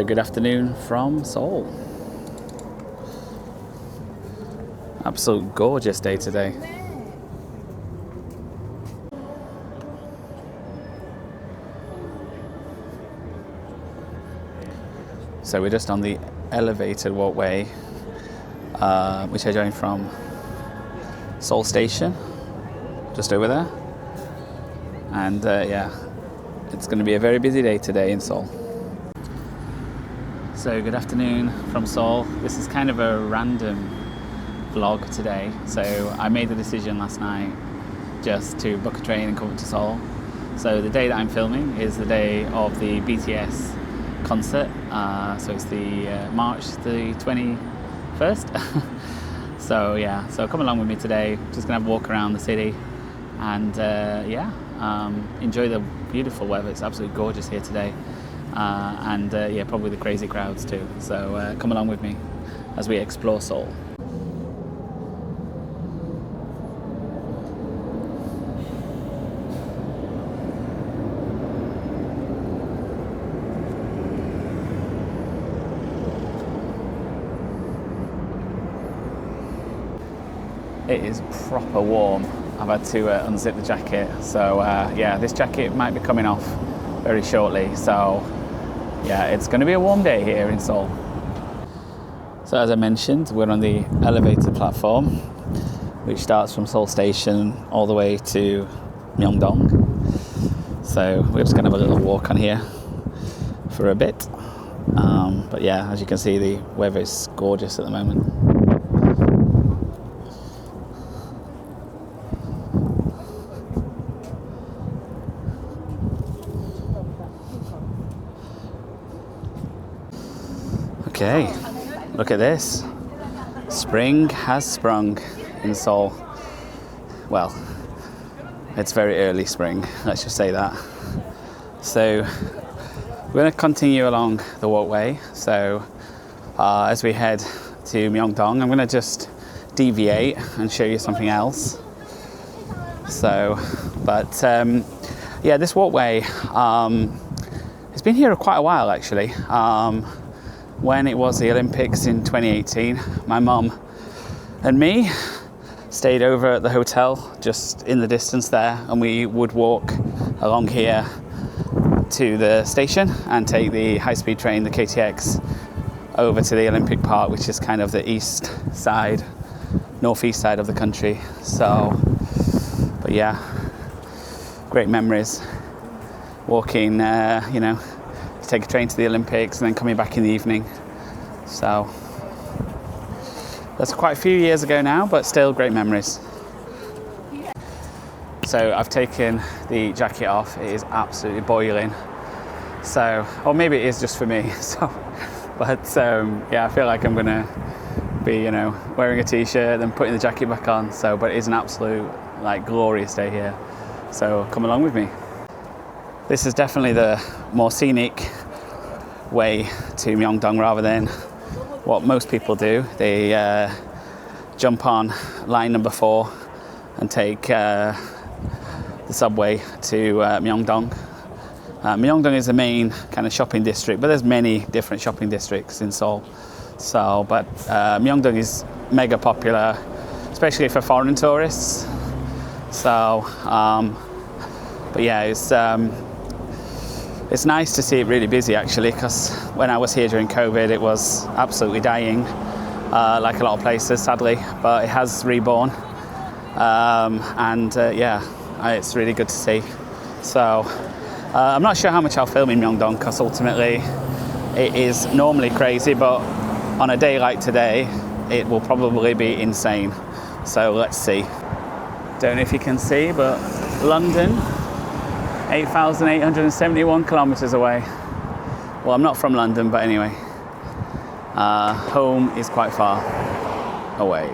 good afternoon from Seoul. Absolute gorgeous day today. So we're just on the elevated walkway, which I joined from Seoul Station, just over there. And yeah, it's going to be a very busy day today in Seoul. So good afternoon from Seoul. This is kind of a random vlog today. So I made the decision last night just to book a train and come up to Seoul. So the day that I'm filming is the day of the BTS concert. So it's the March the 21st. So yeah, so come along with me today. Just gonna have a walk around the city and yeah, enjoy the beautiful weather. It's absolutely gorgeous here today. And yeah, probably the crazy crowds too. So come along with me as we explore Seoul. It is proper warm. I've had to unzip the jacket. So yeah, this jacket might be coming off very shortly. So yeah, it's going to be a warm day here in Seoul. So as I mentioned, we're on the elevated platform, which starts from Seoul Station all the way to Myeongdong. So we're just going to have a little walk on here for a bit. But yeah, as you can see, the weather is gorgeous at the moment. Okay, look at this. Spring has sprung in Seoul. Well, it's very early spring, let's just say that. So we're going to continue along the walkway. So as we head to Myeongdong, I'm going to just deviate and show you something else. So, but yeah, this walkway, it's been here quite a while actually. When it was the Olympics in 2018, my mum and me stayed over at the hotel just in the distance there, and we would walk along here to the station and take the high-speed train, the KTX, over to the Olympic Park, which is kind of the east side, northeast side of the country. So, but yeah, great memories walking, you know, take a train to the Olympics and then coming back in the evening. So that's quite a few years ago now, but still great memories. So I've taken the jacket off. It is absolutely boiling. So, or maybe it is just for me. So, but yeah, I feel like I'm gonna be, you know, wearing a t-shirt then putting the jacket back on. So, but it is an absolute like glorious day here. So come along with me. This is definitely the more scenic way to Myeongdong rather than what most people do. They jump on line number 4 and take the subway to Myeongdong. Myeongdong is the main kind of shopping district, but there's many different shopping districts in Seoul. So, but Myeongdong is mega popular, especially for foreign tourists. So, but yeah, it's nice to see it really busy actually, because when I was here during COVID, it was absolutely dying, like a lot of places, sadly, but it has reborn. And yeah, it's really good to see. So I'm not sure how much I'll film in Myeongdong, because ultimately it is normally crazy, but on a day like today, it will probably be insane. So let's see. Don't know if you can see, but London, 8,871 kilometers away. Well, I'm not from London, but anyway, home is quite far away.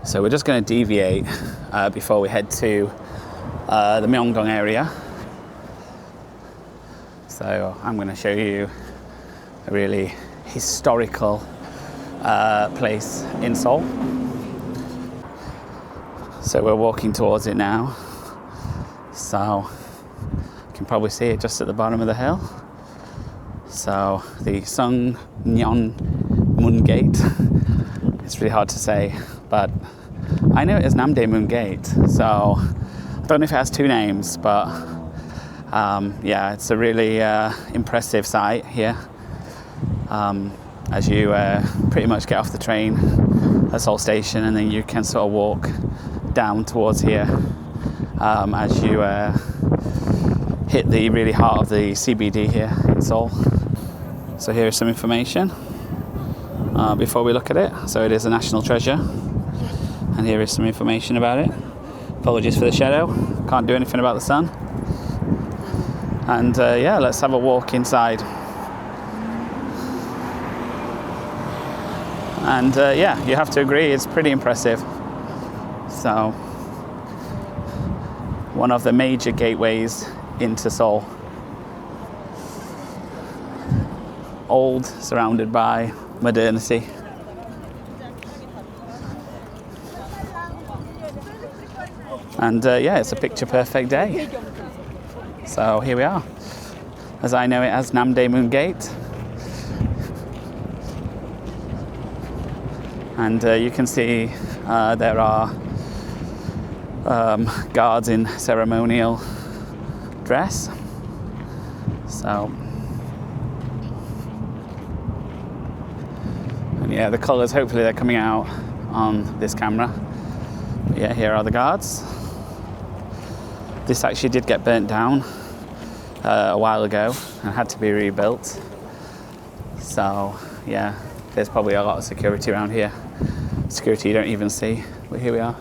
So we're just going to deviate before we head to the Myeongdong area. So I'm going to show you a really historical place in Seoul. So we're walking towards it now. So can probably see it just at the bottom of the hill. So the Sungnyemun Gate. It's really hard to say, but I know it as Namdaemun Gate. So I don't know if it has two names, but yeah, it's a really impressive sight here. As you pretty much get off the train at Seoul Station, and then you can sort of walk down towards here as you hit the really heart of the CBD here in Seoul. So here is some information before we look at it. So it is a national treasure, and here is some information about it. Apologies for the shadow, can't do anything about the sun. And yeah, let's have a walk inside. And yeah, you have to agree, it's pretty impressive. So, one of the major gateways into Seoul. Old, surrounded by modernity. And yeah, it's a picture perfect day. So here we are, as I know it as Namdaemun Gate. And you can see there are guards in ceremonial dress. So, and yeah, the colours, hopefully they're coming out on this camera. But yeah, here are the guards. This actually did get burnt down a while ago and had to be rebuilt. So yeah, there's probably a lot of security around here. Security you don't even see, but here we are.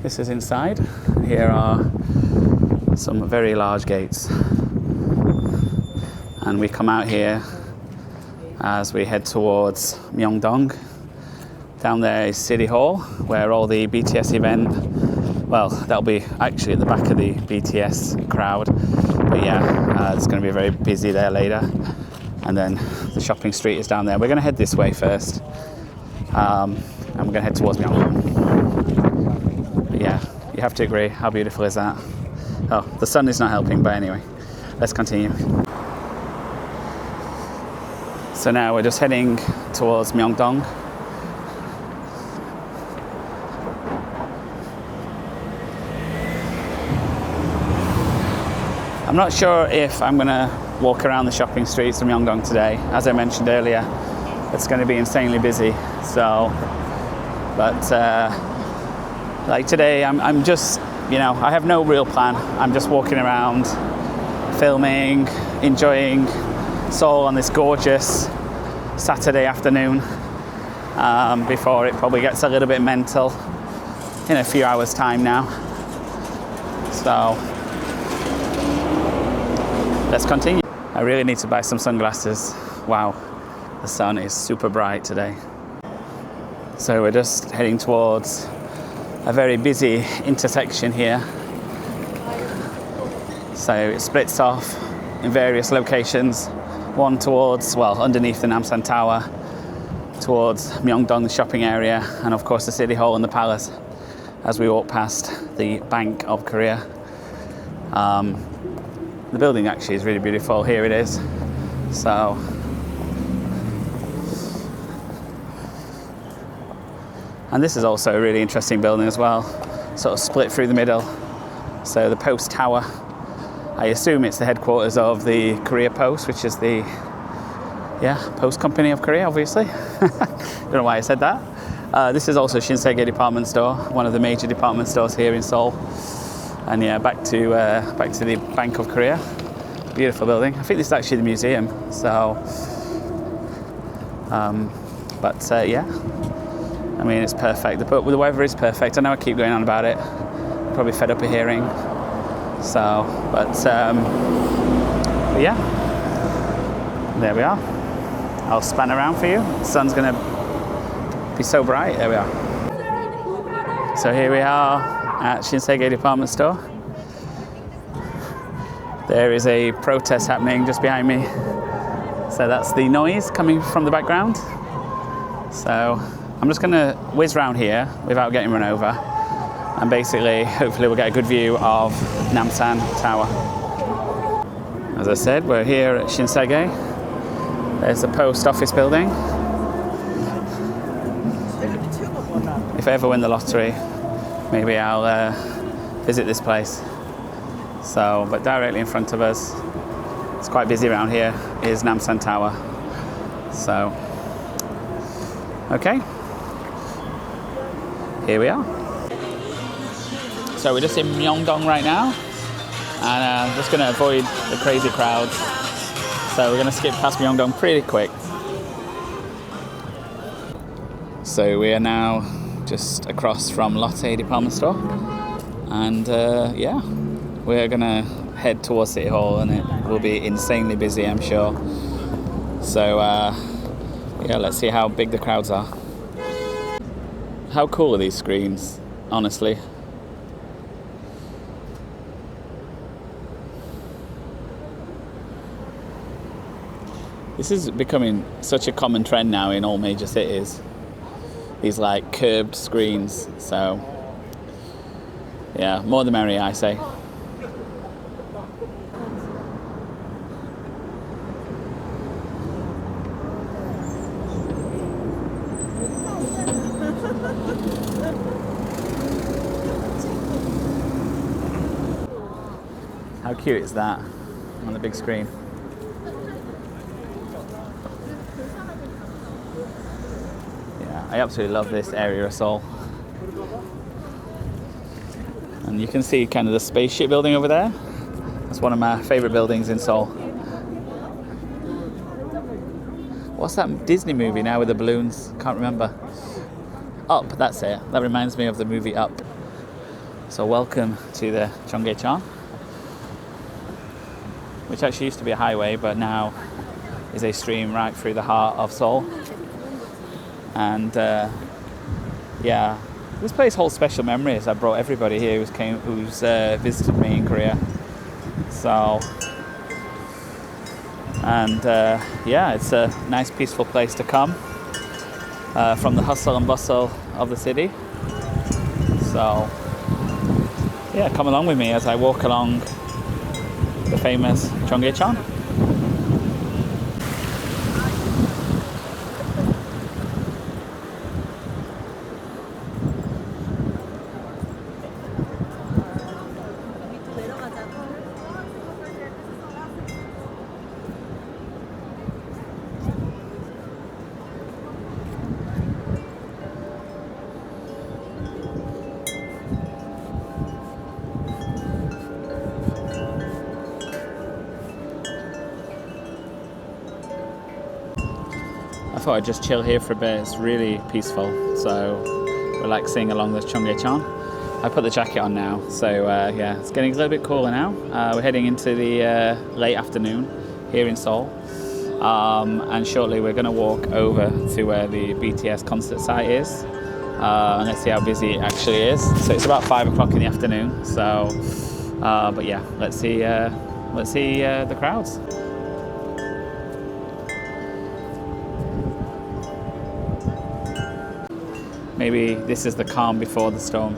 This is inside. Here are some very large gates. And we come out here as we head towards Myeongdong. Down there is City Hall, where all the BTS event, well, that'll be actually at the back of the BTS crowd. But yeah, it's going to be very busy there later. And then the shopping street is down there. We're going to head this way first. And we're going to head towards Myeongdong. But yeah, you have to agree, how beautiful is that? Oh, the sun is not helping, but anyway, let's continue. So now we're just heading towards Myeongdong. I'm not sure if I'm going to walk around the shopping streets of Myeongdong today. As I mentioned earlier, it's going to be insanely busy. So, but like today, I'm just, you know, I have no real plan. I'm just walking around, filming, enjoying Seoul on this gorgeous Saturday afternoon before it probably gets a little bit mental in a few hours' time now. So let's continue. I really need to buy some sunglasses. Wow, the sun is super bright today. So we're just heading towards a very busy intersection here. So it splits off in various locations. One towards, well, underneath the Namsan Tower, towards Myeongdong, the shopping area, and of course the City Hall and the Palace as we walk past the Bank of Korea. The building actually is really beautiful. Here it is. So, and this is also a really interesting building as well, sort of split through the middle. So the Post Tower, I assume it's the headquarters of the Korea Post, which is the, yeah, Post Company of Korea, obviously. Don't know why I said that. This is also Cheonggyecheon department store, one of the major department stores here in Seoul. And yeah, back to the Bank of Korea. Beautiful building. I think this is actually the museum. So, yeah, I mean, it's perfect. The weather is perfect. I know I keep going on about it. Probably fed up of hearing. So, but yeah, there we are. I'll span around for you. The sun's gonna be so bright. There we are. So here we are at Cheonggyecheon department store. There is a protest happening just behind me. So that's the noise coming from the background. So I'm just gonna whiz around here without getting run over. And basically, hopefully we'll get a good view of Namsan Tower. As I said, we're here at Shinsegae. There's the post office building. If I ever win the lottery, maybe I'll visit this place. So, but directly in front of us, it's quite busy around here, is Namsan Tower. So, okay, here we are. So we're just in Myeongdong right now, and just going to avoid the crazy crowds. So we're going to skip past Myeongdong pretty quick. So we are now just across from Lotte department store, and yeah, we're going to head towards City Hall, and it will be insanely busy, I'm sure. So yeah, let's see how big the crowds are. How cool are these screens, honestly? This is becoming such a common trend now in all major cities. These like curved screens, so yeah, more the merrier, I say. How cute is that on the big screen? Yeah, I absolutely love this area of Seoul. And you can see kind of the spaceship building over there. That's one of my favourite buildings in Seoul. What's that Disney movie now with the balloons? Can't remember. Up, that's it. That reminds me of the movie Up. So welcome to the Cheonggyecheon, which actually used to be a highway, but now is a stream right through the heart of Seoul. And yeah, this place holds special memories. I brought everybody here who's visited me in Korea. So, and yeah, it's a nice peaceful place to come from the hustle and bustle of the city. So yeah, come along with me as I walk along the famous Cheonggyecheon. I thought I'd just chill here for a bit. It's really peaceful, so relaxing along the Cheonggyecheon. I put the jacket on now, so yeah, it's getting a little bit cooler now. We're heading into the late afternoon here in Seoul, and shortly we're going to walk over to where the BTS concert site is, and let's see how busy it actually is. So it's about 5 o'clock in the afternoon, so but yeah, let's see the crowds. Maybe this is the calm before the storm.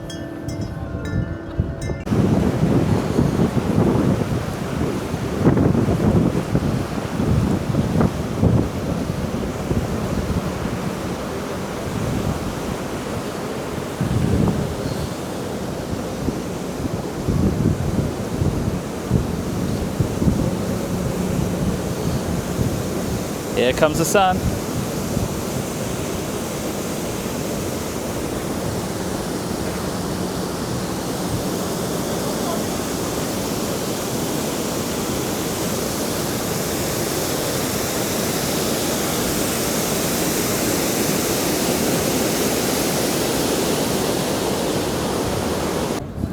Here comes the sun.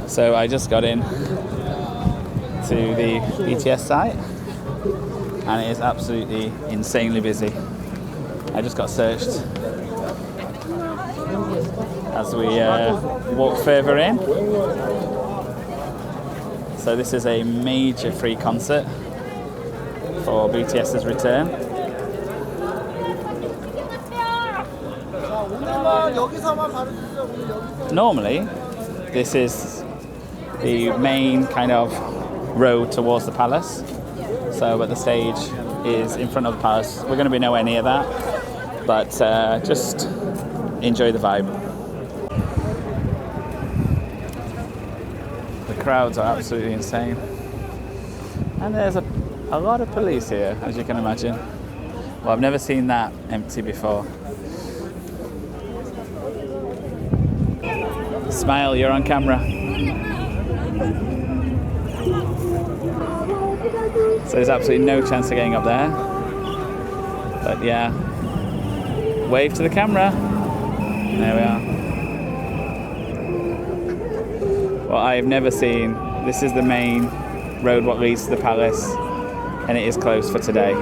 So I just got in to the BTS site, and it is absolutely insanely busy. I just got searched as we walk further in. So this is a major free concert for BTS's return. Normally, this is the main kind of road towards the palace. So, but the stage is in front of the palace. We're going to be nowhere near that, but just enjoy the vibe. The crowds are absolutely insane. And there's a lot of police here, as you can imagine. Well, I've never seen that empty before. Smile, you're on camera. So there's absolutely no chance of getting up there. But yeah, wave to the camera. There we are. Well, I have never seen, this is the main road what leads to the palace, and it is closed for today.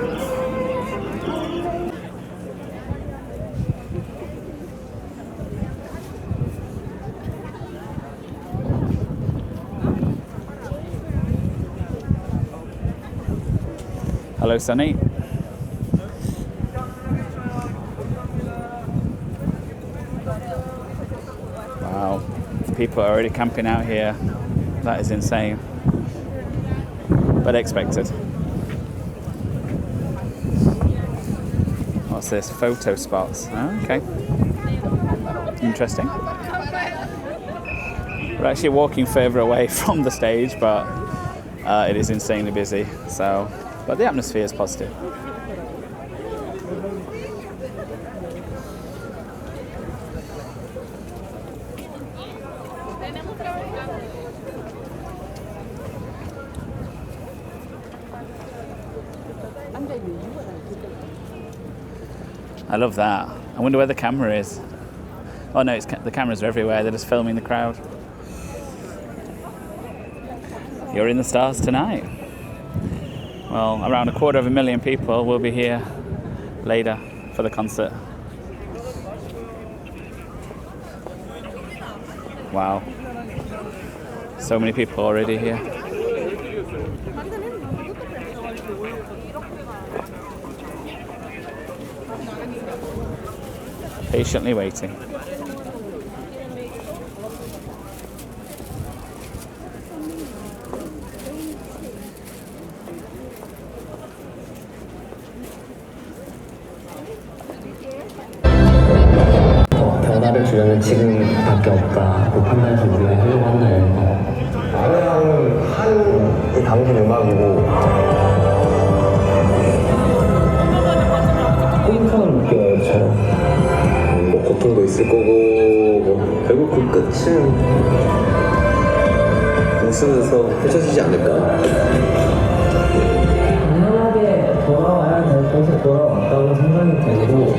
Hello, Sunny. Wow, people are already camping out here. That is insane, but expected. What's this? Photo spots. Oh, okay. Interesting. We're actually walking further away from the stage, but it is insanely busy. So, but the atmosphere is positive. I love that. I wonder where the camera is. Oh no, the cameras are everywhere. They're just filming the crowd. You're in the stars tonight. Well, around 250,000 people will be here later for the concert. Wow. So many people already here. Patiently waiting. 변화를 주려면 지금밖에 없다고 판단해서 우리가 하려고 한 거예요. 아내랑은 한이 담긴 음악이고 꽁탕을 느껴요, 저는. 뭐 고통도 있을 거고 뭐 결국 그 끝은 웃으면서 펼쳐지지 않을까. 당연하게 돌아와야 될 곳에 돌아왔다고 생각이 되고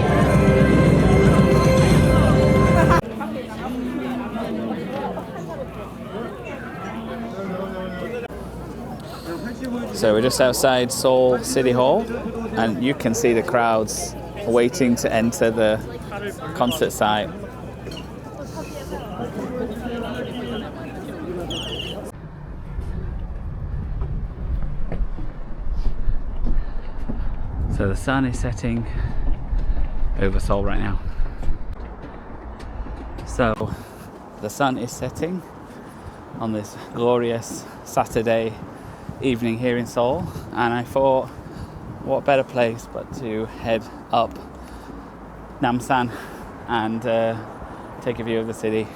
So we're just outside Seoul City Hall, and you can see the crowds waiting to enter the concert site. So the sun is setting over Seoul right now. So the sun is setting on this glorious Saturday evening here in Seoul, and I thought what better place but to head up Namsan and take a view of the city